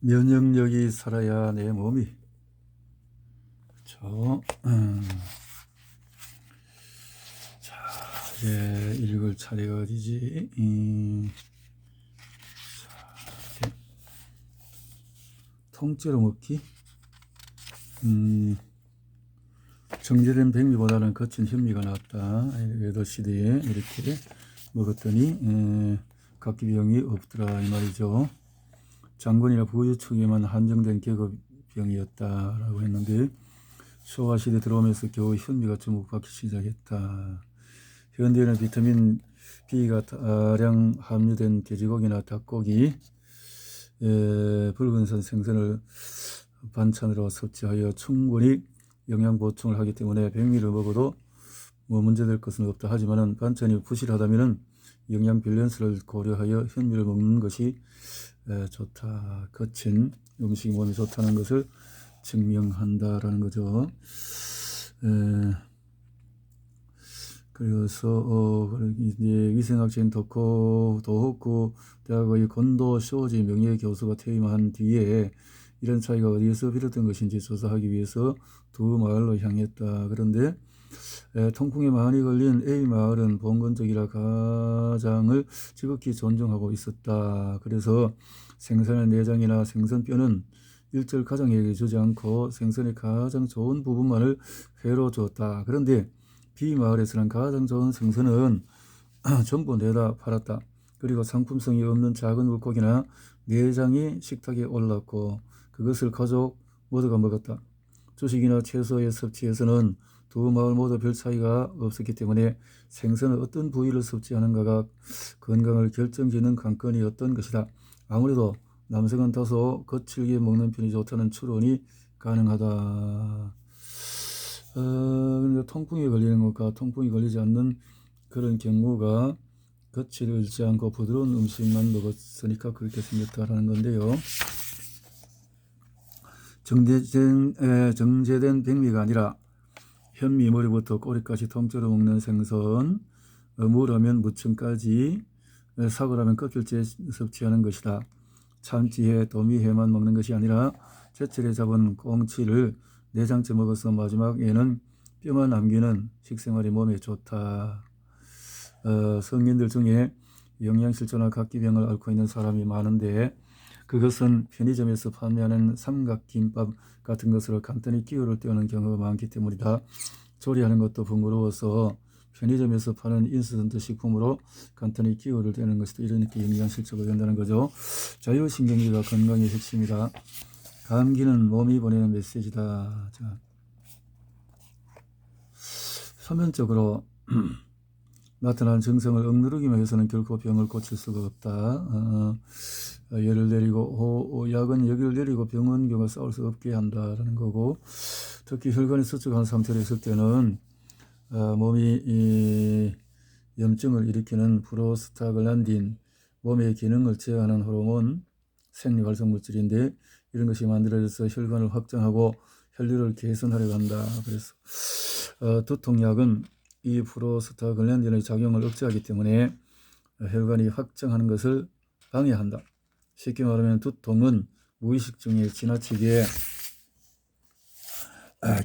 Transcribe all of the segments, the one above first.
면역력이 살아야 내 몸이. 그렇죠. 자, 이제 읽을 차례가 어디지? 자, 이제 통째로 먹기. 정제된 백미보다는 거친 현미가 낫다. 외도 시대에 이렇게 먹었더니 각기병이 없더라 이 말이죠. 장군이나 부유 측에만 한정된 계급병이었다라고 했는데 소화시대 들어오면서 겨우 현미가 주목받기 시작했다. 현대에는 비타민 B가 다량 함유된 돼지고기나 닭고기, 붉은선 생선을 반찬으로 섭취하여 충분히 영양 보충을 하기 때문에 백미를 먹어도 뭐 문제될 것은 없다. 하지만은 반찬이 부실하다면은 영양 밸런스를 고려하여 현미를 먹는 것이 좋다. 거친 음식이 몸에 좋다는 것을 증명한다라는 거죠. 그래서 이제 위생학자인 도호쿠 대학의 건도 쇼지 명예교수가 퇴임한 뒤에 이런 차이가 어디에서 비롯된 것인지 조사하기 위해서 두 마을로 향했다. 그런데 통풍에 많이 걸린 A 마을은 봉건적이라 가장을 지극히 존중하고 있었다. 그래서 생선의 내장이나 생선뼈는 일절 가장에게 주지 않고 생선의 가장 좋은 부분만을 회로 줬다. 그런데 B 마을에서는 가장 좋은 생선은 전부 내다 팔았다. 그리고 상품성이 없는 작은 물고기나 내장이 식탁에 올랐고 그것을 가족 모두가 먹었다. 주식이나 채소의 섭취에서는 두 마을 모두 별 차이가 없었기 때문에 생선의 어떤 부위를 섭취하는가가 건강을 결정짓는 관건이었던 것이다. 아무래도 남성은 다소 거칠게 먹는 편이 좋다는 추론이 가능하다. 그러니까 통풍이 걸리는 것과 통풍이 걸리지 않는 그런 경우가 거칠지 않고 부드러운 음식만 먹었으니까 그렇게 생겼다라는 건데요. 정제된 백미가 아니라 현미 머리부터 꼬리까지 통째로 먹는 생선, 무라면 무청까지, 사고라면 껍질째 섭취하는 것이다. 참치회, 도미회만 먹는 것이 아니라 제철에 잡은 꽁치를 내장째 먹어서 마지막에는 뼈만 남기는 식생활이 몸에 좋다. 성인들 중에 영양실조나 각기병을 앓고 있는 사람이 많은데 그것은 편의점에서 판매하는 삼각김밥 같은 것으로 간단히 기호를 떼우는 경우가 많기 때문이다. 조리하는 것도 번거로워서 편의점에서 파는 인스턴트 식품으로 간단히 기호를 떼는 것이다. 이렇게 영양실조가 된다는 거죠. 자율신경계가 건강의 핵심이다. 감기는 몸이 보내는 메시지다. 자, 서면적으로 나타난 증상을 억누르기만 해서는 결코 병을 고칠 수가 없다. 열을 내리고 약은 여기를 내리고 병원균과 싸울 수 없게 한다라는 거고, 특히 혈관이 수축한 상태로 있을 때는 몸이 염증을 일으키는 프로스타글란딘, 몸의 기능을 제어하는 호르몬, 생리활성물질인데 이런 것이 만들어져서 혈관을 확장하고 혈류를 개선하려고 한다. 그래서 두통약은 이 프로스타글란딘의 작용을 억제하기 때문에 혈관이 확장하는 것을 방해한다. 쉽게 말하면 두통은 무의식 중에 지나치게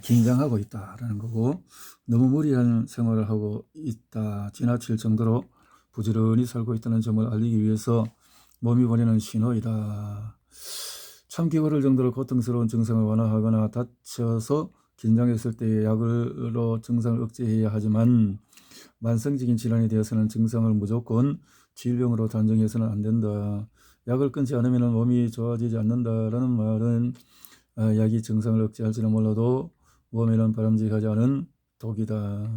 긴장하고 있다라는 거고, 너무 무리한 생활을 하고 있다, 지나칠 정도로 부지런히 살고 있다는 점을 알리기 위해서 몸이 보내는 신호이다. 참기 어려울 정도로 고통스러운 증상을 완화하거나 다쳐서 긴장했을 때의 약으로 증상을 억제해야 하지만 만성적인 질환이 되어서는 증상을 무조건 질병으로 단정해서는 안 된다. 약을 끊지 않으면 몸이 좋아지지 않는다라는 말은 약이 증상을 억제할지는 몰라도 몸에는 바람직하지 않은 독이다.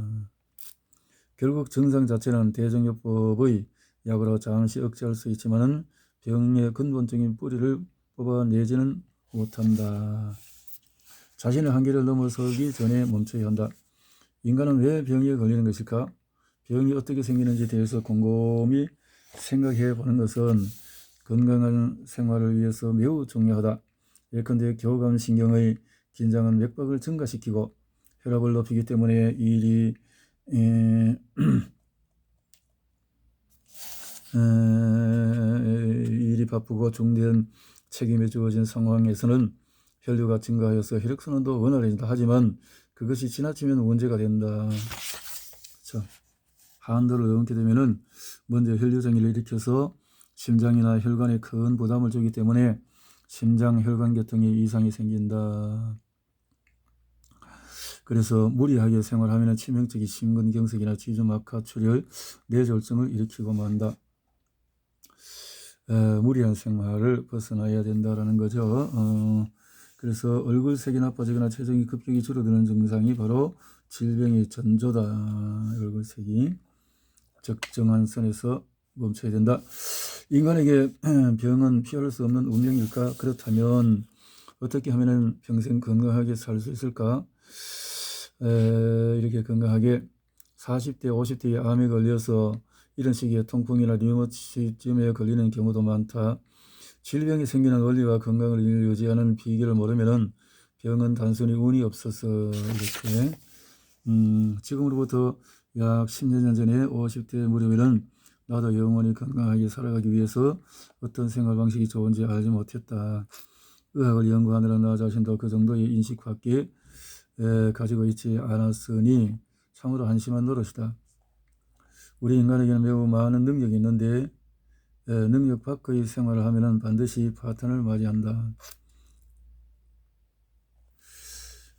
결국 증상 자체는 대증요법의 약으로 잠시 억제할 수 있지만은 병의 근본적인 뿌리를 뽑아내지는 못한다. 자신의 한계를 넘어서기 전에 멈춰야 한다. 인간은 왜 병에 걸리는 것일까? 병이 어떻게 생기는지에 대해서 곰곰이 생각해 보는 것은 건강한 생활을 위해서 매우 중요하다. 예컨대 교감신경의 긴장은 맥박을 증가시키고 혈압을 높이기 때문에 일이 바쁘고 중대한 책임이 주어진 상황에서는 혈류가 증가하여서 혈액순환도 원활해진다. 하지만 그것이 지나치면 문제가 된다. 자, 한도를 넘게 되면은 먼저 혈류장애를 일으켜서 심장이나 혈관에 큰 부담을 주기 때문에 심장 혈관계통에 이상이 생긴다. 그래서 무리하게 생활하면 치명적인 심근경색이나 지주막하, 출혈, 뇌졸중을 일으키고 만다. 무리한 생활을 벗어나야 된다라는 거죠. 그래서 얼굴색이 나빠지거나 체중이 급격히 줄어드는 증상이 바로 질병의 전조다. 얼굴색이 적정한 선에서 멈춰야 된다. 인간에게 병은 피할 수 없는 운명일까? 그렇다면 어떻게 하면 평생 건강하게 살 수 있을까? 이렇게 건강하게 40대, 50대에 암에 걸려서 이런 시기에 통풍이나 류머티즘에 걸리는 경우도 많다. 질병이 생기는 원리와 건강을 유지하는 비결을 모르면은 병은 단순히 운이 없어서 이렇게 지금으로부터 약 10년 전에 50대 무렵에는 나도 영원히 건강하게 살아가기 위해서 어떤 생활 방식이 좋은지 알지 못했다. 의학을 연구하느라 나 자신도 그 정도의 인식밖에 가지고 있지 않았으니 참으로 한심한 노릇이다. 우리 인간에게는 매우 많은 능력이 있는데 능력 밖의 생활을 하면 반드시 파탄을 맞이한다.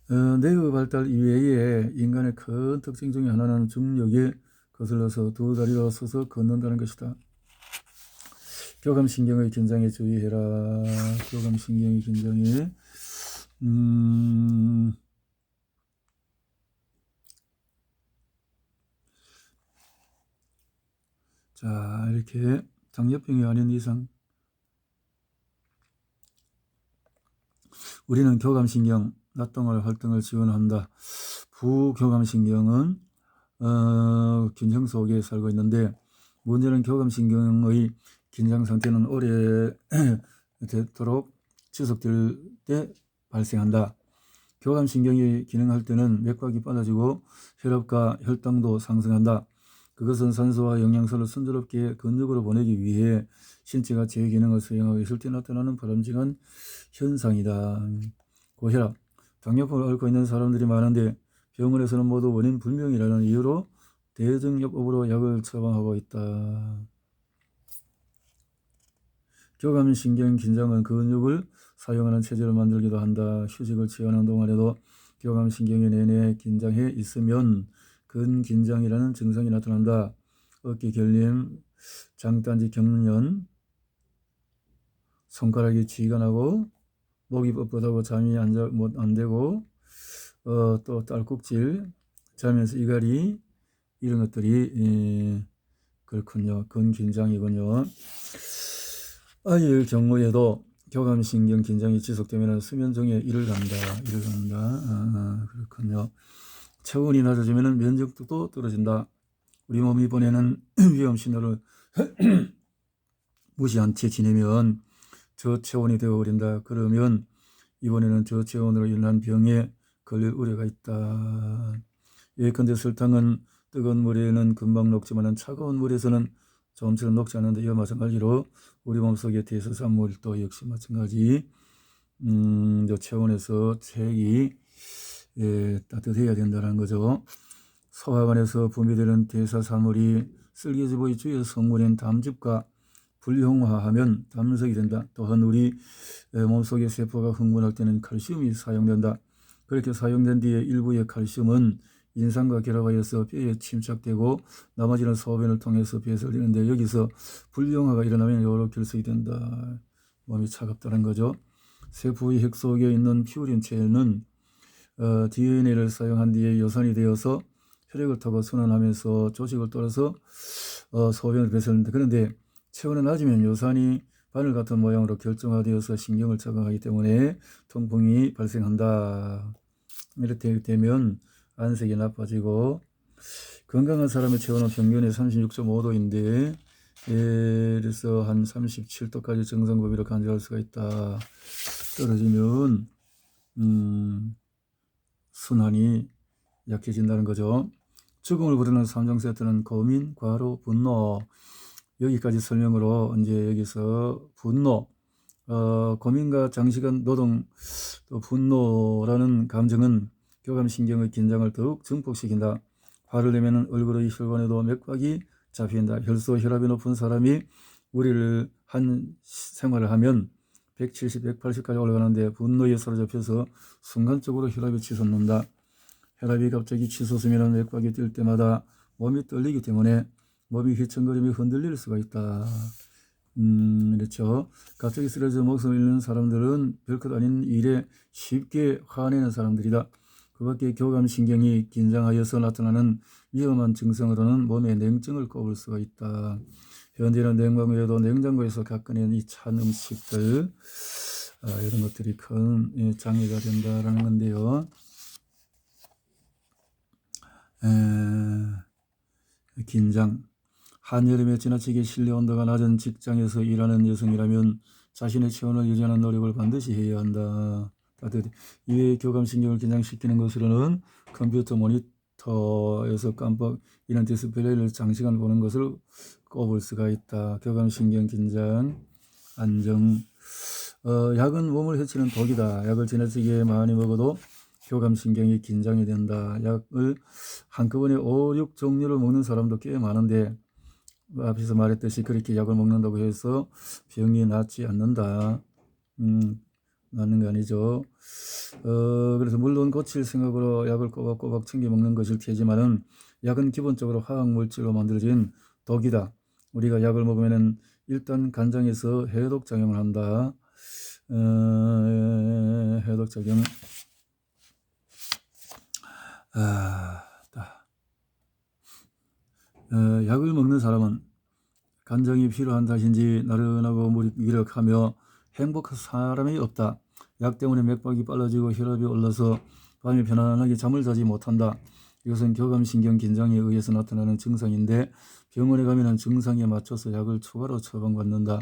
뇌의 발달 이외에 인간의 큰 특징 중에 하나는 중력에 거슬러서 두 다리로 서서 걷는다는 것이다. 교감신경의 긴장에 주의해라. 교감신경의 긴장에 자, 이렇게 당뇨병이 아닌 이상 우리는 교감신경, 낫동할 활동을 지원한다. 부교감신경은 균형 속에 살고 있는데 문제는 교감신경의 긴장 상태는 오래되도록 지속될 때 발생한다. 교감신경이 기능할 때는 맥박이 빨라지고 혈압과 혈당도 상승한다. 그것은 산소와 영양소를 순조롭게 근육으로 보내기 위해 신체가 제 기능을 수행하고 있을 때 나타나는 바람직한 현상이다. 고혈압, 당뇨병을 앓고 있는 사람들이 많은데 병원에서는 모두 원인 불명이라는 이유로 대증협업으로 약을 처방하고 있다. 교감신경 긴장은 근육을 사용하는 체질을 만들기도 한다. 휴식을 취하는 동안에도 교감신경이 내내 긴장해 있으면 근긴장이라는 증상이 나타난다. 어깨 결림, 장단지 경련, 손가락이 쥐가 나고 목이 뻣뻣하고 잠이 안 되고 또 딸꾹질, 자면서 이갈이 이런 것들이 그렇군요. 근긴장이군요. 아이의 경우에도 교감신경 긴장이 지속되면 수면장애 이를 간다. 그렇군요. 체온이 낮아지면 면역력도 떨어진다. 우리 몸이 보내는 위험 신호를 무시한 채 지내면 저체온이 되어버린다. 그러면 이번에는 저체온으로 인한 병에 걸릴 우려가 있다. 예컨대 설탕은 뜨거운 물에는 금방 녹지만 차가운 물에서는 좀처럼 녹지 않는데 이와 마찬가지로 우리 몸속의 대소산물도 역시 마찬가지 체온에서 체액이 따뜻해야 된다는 거죠. 소화관에서 분비되는 대사산물이 쓸개즙의 주요 성분인 담즙과 불용화하면 담석이 된다. 또한 우리 몸속의 세포가 흥분할 때는 칼슘이 사용된다. 그렇게 사용된 뒤에 일부의 칼슘은 인상과 결합하여서 뼈에 침착되고 나머지는 소변을 통해서 배설되는데 여기서 불용화가 일어나면 여러 결석이 된다. 몸이 차갑다는 거죠. 세포의 핵 속에 있는 퓨린체는 DNA를 사용한 뒤에 요산이 되어서 혈액을 타고 순환하면서 조직을 따라서 소변을 배설하는데 그런데 체온이 낮으면 요산이 바늘 같은 모양으로 결정화되어서 신경을 자극하기 때문에 통풍이 발생한다. 이렇게 되면 안색이 나빠지고 건강한 사람의 체온은 평균에 36.5도인데 그래서 한 37도까지 정상 범위로 간주할 수가 있다. 떨어지면 순환이 약해진다는 거죠. 죽음을 부르는 3종 세트는 고민, 과로, 분노. 여기까지 설명으로 이제 여기서 분노, 고민과 장시간 노동, 또 분노라는 감정은 교감신경의 긴장을 더욱 증폭시킨다. 화를 내면 얼굴의 혈관에도 맥박이 잡힌다. 혈소 혈압이 높은 사람이 무리를 한 생활을 하면 170, 180까지 올라가는데 분노에 사로잡혀서 순간적으로 혈압이 치솟는다. 혈압이 갑자기 치솟으면 맥박이 뛸 때마다 몸이 떨리기 때문에 몸이 휘청거리며 흔들릴 수가 있다. 그렇죠. 갑자기 쓰러져 목숨을 잃는 사람들은 별것 아닌 일에 쉽게 화내는 사람들이다. 그 밖에 교감신경이 긴장하여서 나타나는 위험한 증상으로는 몸에 냉증을 꼽을 수가 있다. 현재는 냉방외에도 냉장고에서 가꺼낸 이 찬 음식들, 이런 것들이 큰 장애가 된다라는 건데요. 긴장. 한여름에 지나치게 실내 온도가 낮은 직장에서 일하는 여성이라면 자신의 체온을 유지하는 노력을 반드시 해야 한다. 이외에 교감신경을 긴장시키는 것으로는 컴퓨터 모니터에서 깜빡 이런 디스플레이를 장시간 보는 것을 꼽을 수가 있다. 교감신경 긴장, 안정. 약은 몸을 해치는 독이다. 약을 지나치게 많이 먹어도 교감신경이 긴장이 된다. 약을 한꺼번에 5, 6종류를 먹는 사람도 꽤 많은데 앞에서 말했듯이 그렇게 약을 먹는다고 해서 병이 낫지 않는다. 낫는 게 아니죠. 그래서 물론 고칠 생각으로 약을 꼬박꼬박 챙겨 먹는 것일 테지만은 약은 기본적으로 화학물질로 만들어진 독이다. 우리가 약을 먹으면은 일단 간장에서 해독작용을 한다. 해독작용. 약을 먹는 사람은 간장이 필요한 탓인지 나른하고 무기력하며 행복한 사람이 없다. 약 때문에 맥박이 빨라지고 혈압이 올라서 밤에 편안하게 잠을 자지 못한다. 이것은 교감신경 긴장에 의해서 나타나는 증상인데 병원에 가면 증상에 맞춰서 약을 추가로 처방받는다.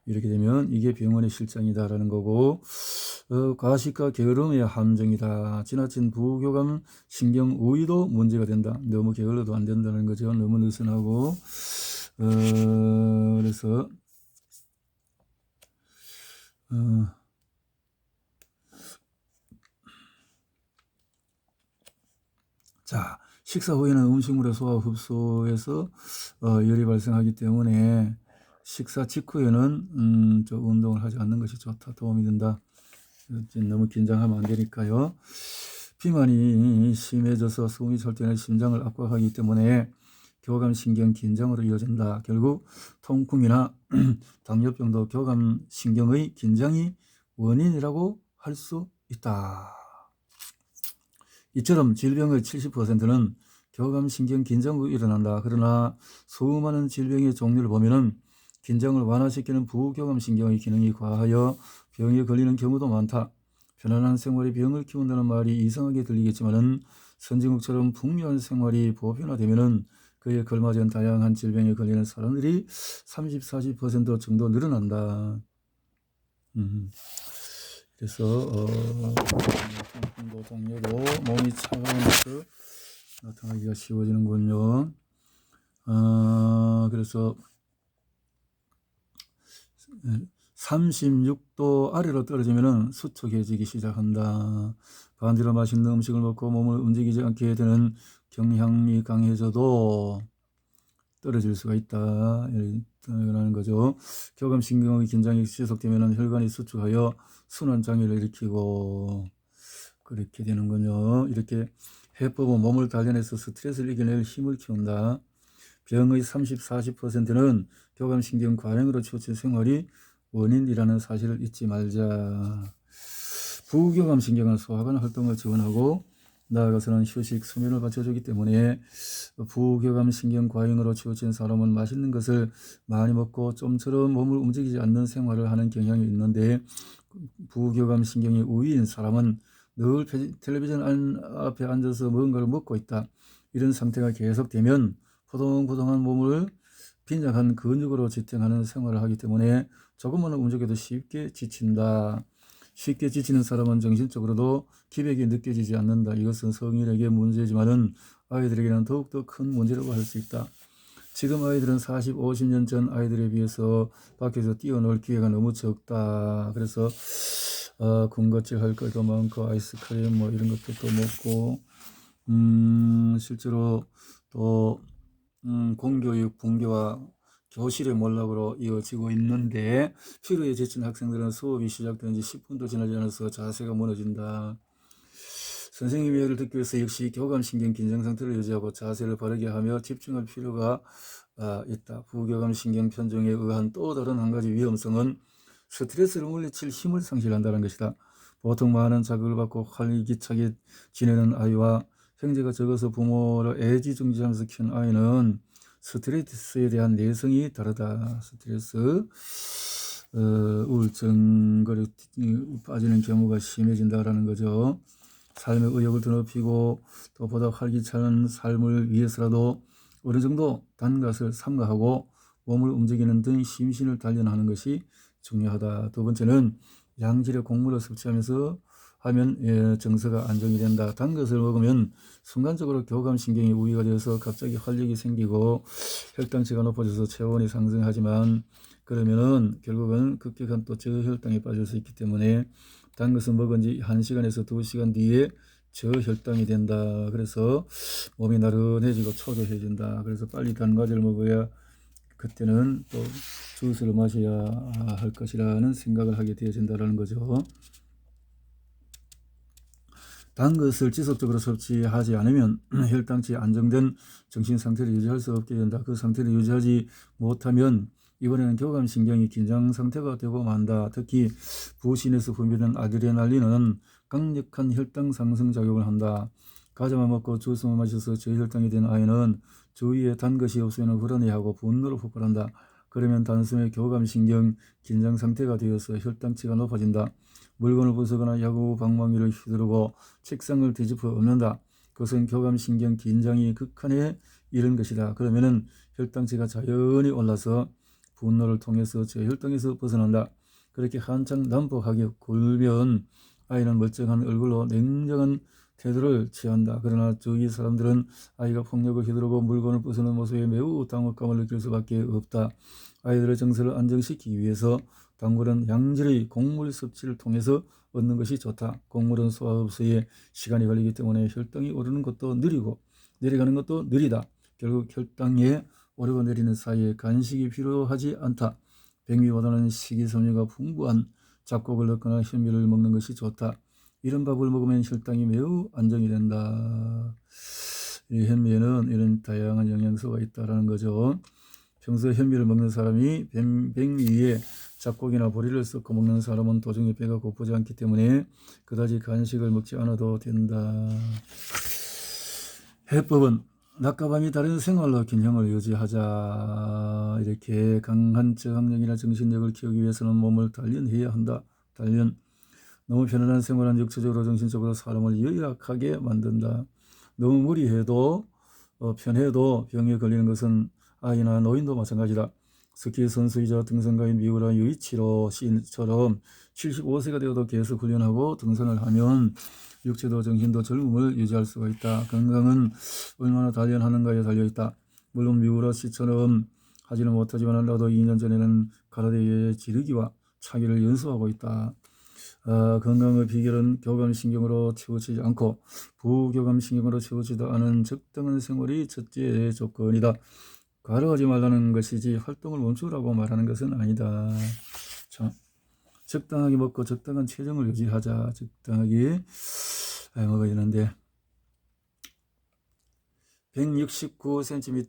이렇게 되면 이게 병원의 실정이다라는 거고, 과식과 게으름의 함정이다. 지나친 부교감 신경 우위도 문제가 된다. 너무 게을러도 안 된다는 거죠. 너무 느슨하고. 그래서 자, 식사 후에는 음식물의 소화 흡수에서 열이 발생하기 때문에 식사 직후에는 좀 운동을 하지 않는 것이 좋다. 도움이 된다. 너무 긴장하면 안 되니까요. 비만이 심해져서 숨이 찰 때는 심장을 압박하기 때문에 교감신경 긴장으로 이어진다. 결국 통풍이나 당뇨병도 교감신경의 긴장이 원인이라고 할 수 있다. 이처럼 질병의 70%는 교감신경 긴장으로 일어난다. 그러나 수많은 질병의 종류를 보면은 긴장을 완화시키는 부교감신경의 기능이 과하여 병에 걸리는 경우도 많다. 편안한 생활이 병을 키운다는 말이 이상하게 들리겠지만은 선진국처럼 풍요한 생활이 보편화되면은 그에 걸맞은 다양한 질병에 걸리는 사람들이 30, 40% 정도 늘어난다. 그래서 통풍도 당뇨도 몸이 차가우면서 나타나기가 쉬워지는군요. 그래서 36도 아래로 떨어지면 수척해지기 시작한다. 반대로 맛있는 음식을 먹고 몸을 움직이지 않게 되는 경향이 강해져도 떨어질 수가 있다. 이라는 거죠. 교감신경의 긴장이 지속되면 혈관이 수축하여 순환장애를 일으키고 그렇게 되는군요. 이렇게 해법은 몸을 단련해서 스트레스를 이겨낼 힘을 키운다. 병의 30, 40%는 교감신경 과잉으로 치우친 생활이 원인이라는 사실을 잊지 말자. 부교감신경은 소화관 활동을 지원하고 나아가서는 휴식, 수면을 받쳐주기 때문에 부교감신경 과잉으로 치우친 사람은 맛있는 것을 많이 먹고 좀처럼 몸을 움직이지 않는 생활을 하는 경향이 있는데 부교감신경이 우위인 사람은 늘 텔레비전 앞에 앉아서 뭔가를 먹고 있다. 이런 상태가 계속되면 포동포동한 몸을 빈약한 근육으로 지탱하는 생활을 하기 때문에 조금만 움직여도 쉽게 지친다. 쉽게 지치는 사람은 정신적으로도 기백이 느껴지지 않는다. 이것은 성인에게 문제지만은 아이들에게는 더욱더 큰 문제라고 할 수 있다. 지금 아이들은 40, 50년 전 아이들에 비해서 밖에서 뛰어놀 기회가 너무 적다. 그래서 군것질 할 것도 많고 아이스크림 뭐 이런 것도 또 먹고 실제로 또 공교육 붕괴와 교실의 몰락으로 이어지고 있는데 피로에 지친 학생들은 수업이 시작된 지 10분도 지나지 않아서 자세가 무너진다. 선생님의 이야기를 듣기 위해서 역시 교감신경 긴장 상태를 유지하고 자세를 바르게 하며 집중할 필요가 있다. 부교감신경 편중에 의한 또 다른 한 가지 위험성은 스트레스를 물리칠 힘을 상실한다는 것이다. 보통 많은 자극을 받고 활기차게 지내는 아이와 형제가 적어서 부모를 애지중지하면서 키운 아이는 스트레스에 대한 내성이 다르다. 스트레스, 우울증거리 빠지는 경우가 심해진다라는 거죠. 삶의 의욕을 드높이고 또 보다 활기찬 삶을 위해서라도 어느 정도 단것을 삼가하고 몸을 움직이는 등 심신을 단련하는 것이 중요하다. 두 번째는 양질의 곡물을 섭취하면서 하면 정서가 안정이 된다. 단 것을 먹으면 순간적으로 교감신경이 우위가 되어서 갑자기 활력이 생기고 혈당치가 높아져서 체온이 상승하지만 그러면은 결국은 급격한 또 저혈당에 빠질 수 있기 때문에 단 것은 먹은 지 1시간에서 2시간 뒤에 저혈당이 된다. 그래서 몸이 나른해지고 초조해진다. 그래서 빨리 단 과자를 먹어야 그때는 또 주스를 마셔야 할 것이라는 생각을 하게 되어진다는 거죠. 단 것을 지속적으로 섭취하지 않으면 혈당치 안정된 정신 상태를 유지할 수 없게 된다. 그 상태를 유지하지 못하면 이번에는 교감신경이 긴장 상태가 되고 만다. 특히 부신에서 분비되는 아드레날린은 강력한 혈당 상승 작용을 한다. 과자만 먹고 주스만 마셔서 저혈당이 된 아이는 주위에 단 것이 없으면 불안해하고 분노를 폭발한다. 그러면 단숨에 교감신경 긴장 상태가 되어서 혈당치가 높아진다. 물건을 부수거나 야구 방망이를 휘두르고 책상을 뒤집어 엎는다. 그것은 교감신경 긴장이 극한에 이른 것이다. 그러면은 혈당치가 자연히 올라서 분노를 통해서 저혈당에서 벗어난다. 그렇게 한창 난폭하게 굴면 아이는 멀쩡한 얼굴로 냉정한 태도를 취한다. 그러나 주위 사람들은 아이가 폭력을 휘두르고 물건을 부수는 모습에 매우 당혹감을 느낄 수밖에 없다. 아이들의 정서를 안정시키기 위해서 단골은 양질의 곡물 섭취를 통해서 얻는 것이 좋다. 곡물은 소화 흡수에 시간이 걸리기 때문에 혈당이 오르는 것도 느리고 내려가는 것도 느리다. 결국 혈당에 오르고 내리는 사이에 간식이 필요하지 않다. 백미보다는 식이섬유가 풍부한 잡곡을 넣거나 현미를 먹는 것이 좋다. 이런 밥을 먹으면 혈당이 매우 안정이 된다. 이 현미에는 이런 다양한 영양소가 있다는 거죠. 평소 현미를 먹는 사람이 백미에 잡곡이나 보리를 섞어 먹는 사람은 도중에 배가 고프지 않기 때문에 그다지 간식을 먹지 않아도 된다. 해법은 낮과 밤이 다른 생활로 균형을 유지하자. 이렇게 강한 저항력이나 정신력을 키우기 위해서는 몸을 단련해야 한다. 단련. 너무 편안한 생활은 육체적으로 정신적으로 사람을 열악하게 만든다. 너무 무리해도 편해도 병에 걸리는 것은 아이나 노인도 마찬가지다. 스키 선수이자 등산가인 미우라 유이치로 시인처럼 75세가 되어도 계속 훈련하고 등산을 하면 육체도 정신도 젊음을 유지할 수가 있다. 건강은 얼마나 단련하는가에 달려있다. 물론 미우라 씨처럼 하지는 못하지만 나도 2년 전에는 가라데의 지르기와 차기를 연습하고 있다. 건강의 비결은 교감신경으로 치우치지 않고 부교감신경으로 치우치지도 않은 적당한 생활이 첫째 조건이다. 과로하지 말라는 것이지 활동을 멈추라고 말하는 것은 아니다. 자, 적당하게 먹고 적당한 체중을 유지하자. 적당하게 먹어야 되는데 169cm에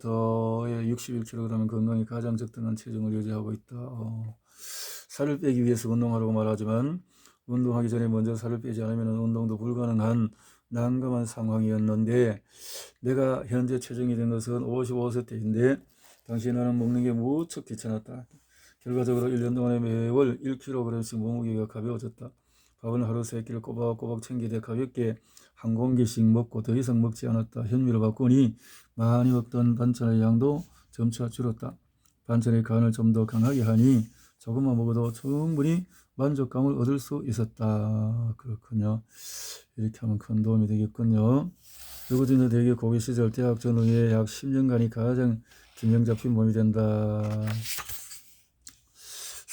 61kg 건강에 가장 적당한 체중을 유지하고 있다. 살을 빼기 위해서 운동하라고 말하지만 운동하기 전에 먼저 살을 빼지 않으면 운동도 불가능한 난감한 상황이었는데 내가 현재 체중이 된 것은 55세 때인데 당시 나는 먹는 게 무척 귀찮았다. 결과적으로 1년 동안에 매월 1kg씩 몸무게가 가벼워졌다. 밥은 하루 3끼를 꼬박꼬박 챙기되 가볍게 한 공기씩 먹고 더 이상 먹지 않았다. 현미로 바꾸니 많이 먹던 반찬의 양도 점차 줄었다. 반찬의 간을 좀 더 강하게 하니 조금만 먹어도 충분히 만족감을 얻을 수 있었다. 그렇군요. 이렇게 하면 큰 도움이 되겠군요. 누구든지 대개 고교 시절 대학 전후에 약 10년간이 가장 균형 잡힌 몸이 된다.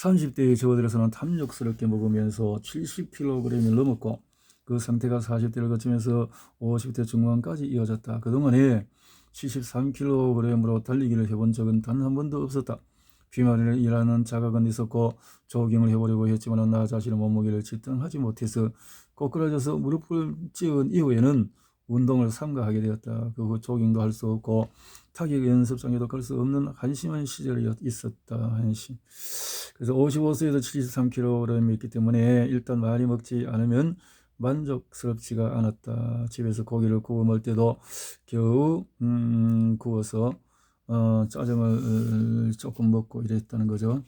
30대에 접어들어서는 탐욕스럽게 먹으면서 70kg이 넘었고 그 상태가 40대를 거치면서 50대 중반까지 이어졌다. 그동안에 73kg으로 달리기를 해본 적은 단 한 번도 없었다. 비만이라는 자각은 있었고 조깅을 해보려고 했지만 나 자신의 몸무게를 측정하지 못해서 꼬꾸라져서 무릎을 찌은 이후에는 운동을 삼가하게 되었다. 그 후 조깅도 할 수 없고 타격 연습장에도 갈 수 없는 한심한 시절이 있었다. 한심. 그래서 55세에도 73kg이 있기 때문에 일단 많이 먹지 않으면 만족스럽지가 않았다. 집에서 고기를 구워 먹을 때도 겨우 구워서 짜장을 조금 먹고 이랬다는 거죠.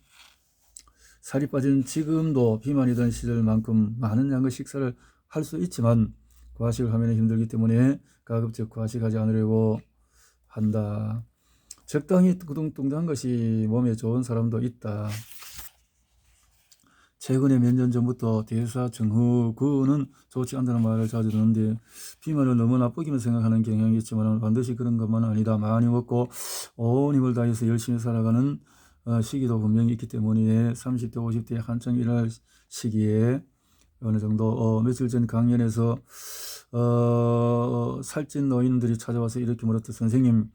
살이 빠진 지금도 비만이던 시절만큼 많은 양의 식사를 할 수 있지만 과식을 하면 힘들기 때문에 가급적 과식하지 않으려고 한다. 적당히 뚱뚱한 것이 몸에 좋은 사람도 있다. 최근에 몇 년 전부터 대사증후군은 좋지 않다는 말을 자주 듣는데 비만을 너무 나쁘게만 생각하는 경향이 있지만 반드시 그런 것만은 아니다. 많이 먹고 온 힘을 다해서 열심히 살아가는 시기도 분명히 있기 때문에 30대 50대 한창 일할 시기에 어느 정도 며칠 전 강연에서 살찐 노인들이 찾아와서 이렇게 물었다. 선생님,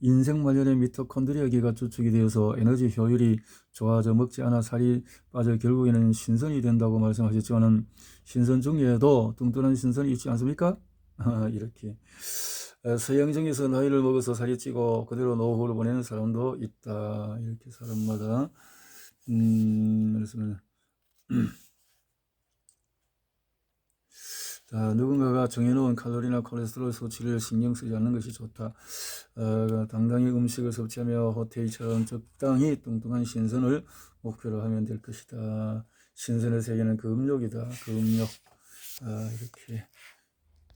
인생 말년에 미토콘드리아계가 주축이 되어서 에너지 효율이 좋아져 먹지 않아 살이 빠져 결국에는 신선이 된다고 말씀하셨지만 신선 중에도 뚱뚱한 신선이 있지 않습니까? 이렇게 서양적에서 나이를 먹어서 살이 찌고 그대로 노후를 보내는 사람도 있다. 이렇게 사람마다 그렇습니다. 자, 누군가가 정해놓은 칼로리나 콜레스테롤 수치를 신경 쓰지 않는 것이 좋다. 당당히 음식을 섭취하며 호텔처럼 적당히 뚱뚱한 신선을 목표로 하면 될 것이다. 신선의 세계는 그 음욕이다. 그 음욕. 이렇게